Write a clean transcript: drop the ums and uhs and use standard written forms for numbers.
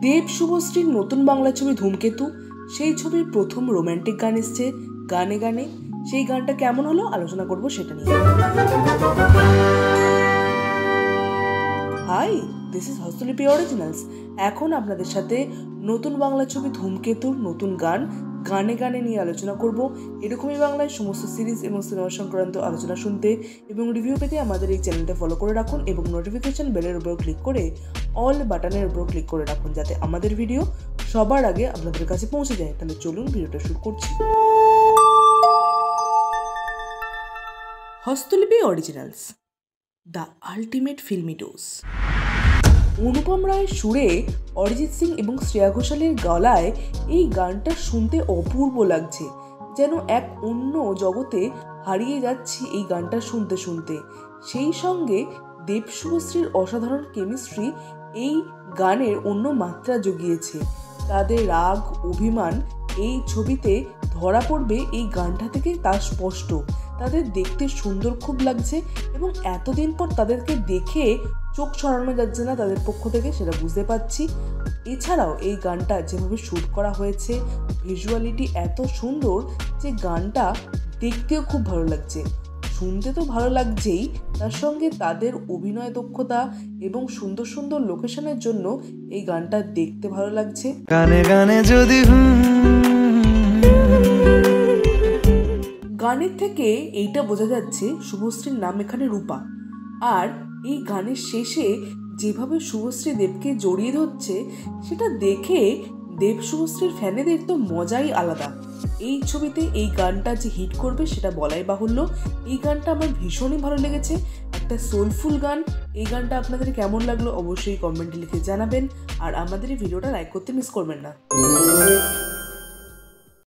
দেব শুভশ্রীর নতুন বাংলা ছবি ধূমকেতু, সেই ছবির প্রথম রোম্যান্টিক গান এসছে গানে গানে। সেই গানটা কেমন হলো আলোচনা করব সেটা নিয়ে। Hi, this is Hastolipi originals. এখন আপনাদের সাথে নতুন বাংলা ছবি ধূমকেতুর নতুন গান গানে গানে নিয়ে আলোচনা করব। এরকমই বাংলায় সমস্ত সিরিজ এবং সিনেমা সংক্রান্ত আলোচনা শুনতে এবং রিভিউ পেতে আমাদের এই চ্যানেলটা ফলো করে রাখুন এবং নোটিফিকেশন বেলের উপর ক্লিক করে অল বাটনের উপর ক্লিক করে রাখুন, যাতে আমাদের ভিডিও সবার আগে আপনাদের কাছে পৌঁছে যায়। তাহলে চলুন ভিডিওটা শুরু করছি। Hastolipi originals, the ultimate filmy dose. Anupam রায়ের সুরে অরিজিৎ সিং এবং শ্রেয়া ঘোষালের গলায় এই গানটা শুনতে অপূর্ব লাগছে, যেন এক অন্য জগতে হারিয়ে যাচ্ছি এই গানটা শুনতে শুনতে। সেই সঙ্গে দেব শুভশ্রীর অসাধারণ কেমিস্ট্রি এই গানের অন্য মাত্রা জুগিয়েছে। তাদের রাগ অভিমান এই ছবিতে ধরা পড়বে এই গানটা থেকে, তা স্পষ্ট। তাদের দেখতে সুন্দর খুব লাগছে এবং এতদিন পর তাদেরকে দেখে চোখ সরানো যাচ্ছে না তাদের পক্ষ থেকে, সেটা বুঝতে পারছি। এছাড়াও এই গানটা যেভাবে শ্যুট করা হয়েছে, ভিজুয়ালিটি এত সুন্দর যে গানটা দেখতেও খুব ভালো লাগছে। শুনতে তো ভালো লাগছেই, তার সঙ্গে তাদের অভিনয় দক্ষতা এবং সুন্দর সুন্দর লোকেশনের জন্য এই গানটা দেখতে ভালো লাগছে। গানে গানে যদি গানের থেকে এইটা বোঝা যাচ্ছে শুভশ্রীর নাম এখানে রূপা। আর এই গানের শেষে যেভাবে শুভশ্রী দেবকে জড়িয়ে ধরছে, সেটা দেখে দেব শুভশ্রীর ফ্যানেদের তো মজাই আলাদা। এই ছবিতে এই গানটা যে হিট করবে সেটা বলাই বাহুল্য। এই গানটা আমার ভীষণই ভালো লেগেছে, একটা সোলফুল গান। এই গানটা আপনাদের কেমন লাগলো অবশ্যই কমেন্টে লিখে জানাবেন, আর আমাদের এই ভিডিওটা লাইক করতে মিস করবেন না।